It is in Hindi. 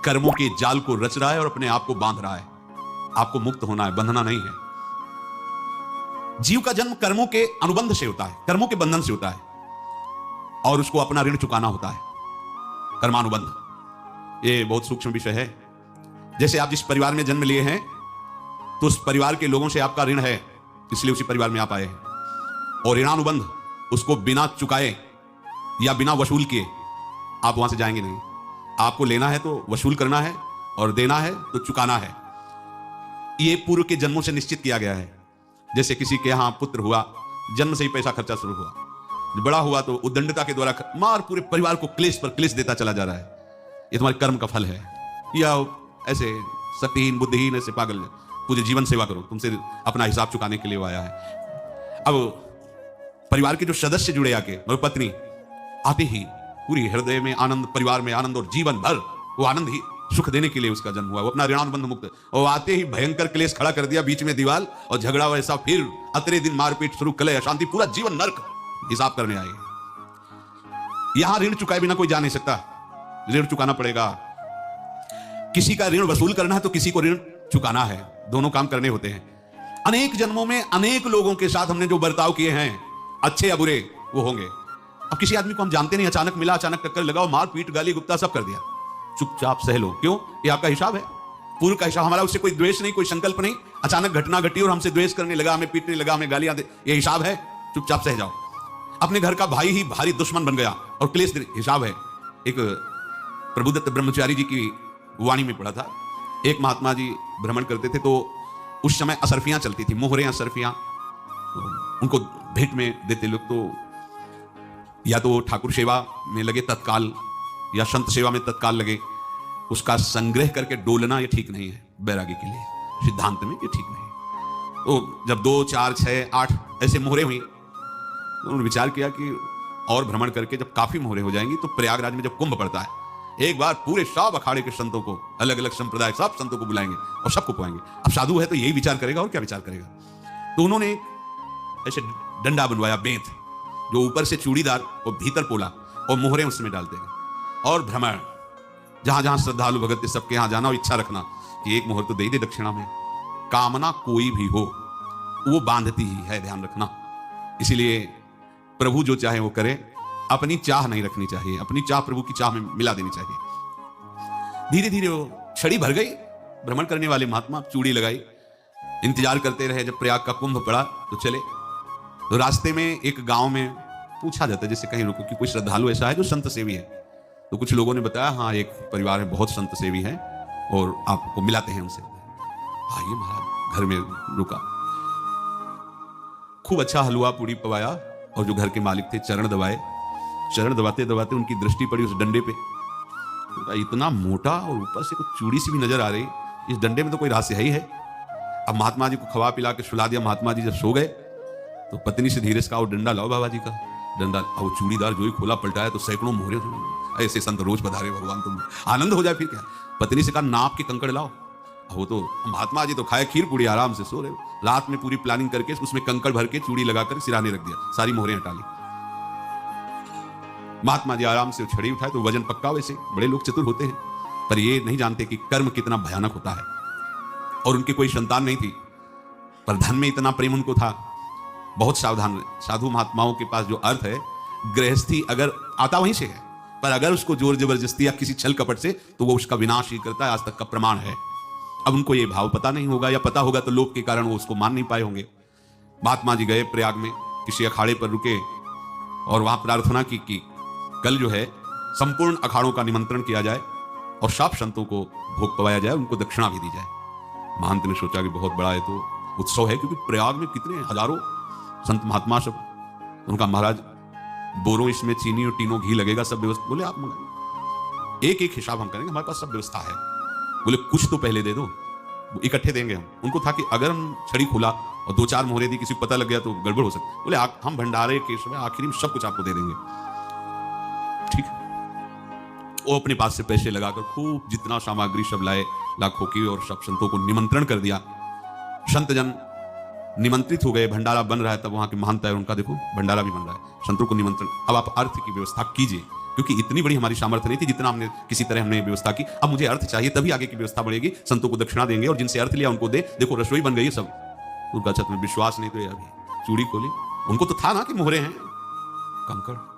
कर्मों के जाल को रच रहा है और अपने आप को बांध रहा है। आपको मुक्त होना है, बंधना नहीं है। जीव का जन्म कर्मों के अनुबंध से होता है, कर्मों के बंधन से होता है, और उसको अपना ऋण चुकाना होता है। कर्मानुबंध ये बहुत सूक्ष्म विषय है। जैसे आप जिस परिवार में जन्म लिए हैं तो उस परिवार के लोगों से आपका ऋण है, इसलिए उसी परिवार में आप आए हैं। और ऋणानुबंध उसको बिना चुकाए या बिना वसूल किए आप वहां से जाएंगे नहीं। आपको लेना है तो वसूल करना है और देना है तो चुकाना है। ये पूर्व के जन्मों से निश्चित किया गया है। जैसे किसी के यहां पुत्र हुआ, जन्म से ही पैसा खर्चा शुरू हुआ, बड़ा हुआ तो उद्दंडता के द्वारा मार पूरे परिवार को क्लेश पर क्लेश देता चला जा रहा है। ये तुम्हारे कर्म का फल है। या ऐसे शक्तिहीन बुद्धिहीन ऐसे पागल पूरे जीवन सेवा करो, तुमसे अपना हिसाब चुकाने के लिए वो आया है। अब परिवार के जो सदस्य जुड़े आके, मतलब पत्नी आते ही पूरी हृदय में आनंद, परिवार में आनंद, और जीवन भर वो आनंद ही सुख देने के लिए उसका जन्म हुआ। वो अपना ऋणानुबंध मुक्त, और आते ही भयंकर क्लेश खड़ा कर दिया, बीच में दीवार और झगड़ा वैसा, फिर अतरे दिन मारपीट शुरू, कलह अशांति, पूरा जीवन नर्क हिसाब करने आए। यहां ऋण चुकाए बिना कोई जा नहीं सकता, ऋण चुकाना पड़ेगा। किसी का ऋण वसूल करना है तो किसी को ऋण चुकाना है, दोनों काम करने होते हैं। अनेक जन्मों में अनेक लोगों के साथ हमने जो बर्ताव किए हैं, अच्छे या बुरे, वो होंगे। अब किसी आदमी को हम जानते नहीं, अचानक मिला, अचानक टक्कर लगाओ, मार पीट गाली गुप्ता सब कर दिया, चुपचाप सह लो। क्यों? ये आपका हिसाब है, पूर्व का हिसाब। हमारा उससे कोई द्वेष नहीं, कोई संकल्प नहीं। अचानक घटना घटी और हमसे द्वेष करने लगा, हमें पीटने लगा, हमें गालियां दे, ये हिसाब है, चुपचाप सह जाओ। अपने घर का भाई ही भारी दुश्मन बन गया और क्लेश, हिसाब है। एक प्रभुदत्त ब्रह्मचारी जी की वाणी में पढ़ा था, एक महात्मा जी भ्रमण करते थे तो उस समय असरफियां चलती थी, मोहरे असरफियां, उनको भेंट में देते लोग। तो या तो ठाकुर सेवा में लगे तत्काल, या संत सेवा में तत्काल लगे। उसका संग्रह करके डोलना ये ठीक नहीं है बैरागी के लिए, सिद्धांत में ये ठीक नहीं। तो जब 2, 4, 6, 8 ऐसे मोहरे हुई तो उन्होंने विचार किया कि और भ्रमण करके जब काफी मोहरे हो जाएंगी तो प्रयागराज में जब कुंभ पड़ता है, एक बार पूरे सब अखाड़े के संतों को, अलग अलग संप्रदाय सब संतों को बुलाएंगे और सबको पुआएंगे। अब साधु है तो यही विचार करेगा, और क्या विचार करेगा। तो उन्होंने ऐसे डंडा बनवाया, बेंत, जो ऊपर से चूड़ीदार और भीतर पोला, और मोहरे उसमें डालते गए। और भ्रमण, जहां जहां श्रद्धालु भगत थे सबके यहां जाना और इच्छा रखना कि एक मोहर तो दे दे दक्षिणा में। कामना कोई भी हो वो बांधती ही है, ध्यान रखना। इसीलिए प्रभु जो चाहे वो करे, अपनी चाह नहीं रखनी चाहिए, अपनी चाह प्रभु की चाह में मिला देनी चाहिए। धीरे धीरे वो छड़ी भर गई, भ्रमण करने वाले महात्मा चूड़ी लगाई, इंतजार करते रहे। जब प्रयाग का कुंभ पड़ा तो चले। तो रास्ते में एक गांव में पूछा जाता है, जैसे कहीं रुको कि कोई श्रद्धालु ऐसा है जो संत सेवी है। तो कुछ लोगों ने बताया, हाँ एक परिवार है बहुत संत सेवी है और आपको मिलाते हैं उनसे। आइए महाराज, घर में रुका, खूब अच्छा हलवा पूड़ी पवाया, और जो घर के मालिक थे चरण दबाए। चरण दबाते दबाते उनकी दृष्टि पड़ी उस डंडे पे, इतना मोटा और ऊपर से कुछ चूड़ी सी भी नजर आ रही, इस डंडे में तो कोई रहस्य ही है। अब महात्मा जी को खवा पिला के सुला दिया। महात्मा जी जब सो गए तो पत्नी से धीरे से कहा, वो डंडा लाओ बाबा जी का डंडा। वो चूड़ीदार जो ही खोला पलटाया तो सैकड़ों मोहरे। ऐसे संत रोज पधारे भगवान, तुम आनंद हो जाए फिर क्या। पत्नी से कहा, नाप के कंकड़ लाओ। वो तो महात्मा जी तो खाए खीर पूड़ी, आराम से सो रहे। रात में पूरी प्लानिंग करके उसमें कंकड़ भर के चूड़ी लगाकर सिराने रख दिया, सारी मोहरें हटा ली। महात्मा जी आराम से छड़ी उठाए तो वजन पक्का। वैसे बड़े लोग चतुर होते हैं, पर ये नहीं जानते कि कर्म कितना भयानक होता है। और उनकी कोई संतान नहीं थी, पर धन में इतना प्रेम उनको था। बहुत सावधान साधु महात्माओं के पास जो अर्थ है, गृहस्थी अगर आता वहीं से है, पर अगर उसको जोर जबरदस्ती या किसी छल कपट से, तो वो उसका विनाश ही करता है। आज तक का प्रमाण है। अब उनको ये भाव पता नहीं होगा, या पता होगा तो लोभ के कारण वो उसको मान नहीं पाए होंगे। महात्मा जी गए प्रयाग में, किसी अखाड़े पर रुके और वहां प्रार्थना की कि कल जो है संपूर्ण अखाड़ों का निमंत्रण किया जाए और सब संतों को भोग पवाया जाए, उनको दक्षिणा भी दी जाए। महंत ने सोचा कि बहुत बड़ा है तो उत्सव है, क्योंकि प्रयाग में कितने हजारों संत महात्मा सब। उनका महाराज बोरों इसमें चीनी और टीनों घी लगेगा, सब व्यवस्था। बोले आप मंगाइए, एक एक हिसाब हम करेंगे, हमारे पास सब व्यवस्था है। बोले कुछ तो पहले दे दो, इकट्ठे देंगे हम। उनको था कि अगर हम छड़ी खुला और 2-4 मोहरे दी, किसी को पता लग गया तो गड़बड़ हो सकती। बोले हम भंडारे के समय आखिरी में सब कुछ आपको दे देंगे, ठीक है। वो अपने पास से पैसे लगाकर खूब जितना सामग्री सब लाए, लाखों की, और सब संतों को निमंत्रण कर दिया। संत जन निमंत्रित हो गए, भंडारा बन रहा है। तब वहां के महंत है, उनका देखो भंडारा भी बन रहा है, संतों को निमंत्रण। अब आप अर्थ की व्यवस्था कीजिए। क्योंकि इतनी बड़ी हमारी सामर्थ्य नहीं थी जितना हमने किसी तरह हमने व्यवस्था की। अब मुझे अर्थ चाहिए, तभी आगे की व्यवस्था बढ़ेगी। संतों को दक्षिणा देंगे और जिनसे अर्थ लिया उनको दे। देखो रसोई बन गई सब। उनका छत में विश्वास नहीं तो ये अभी चूड़ी खोली। उनको तो था ना कि मोहरे हैं कंकड़।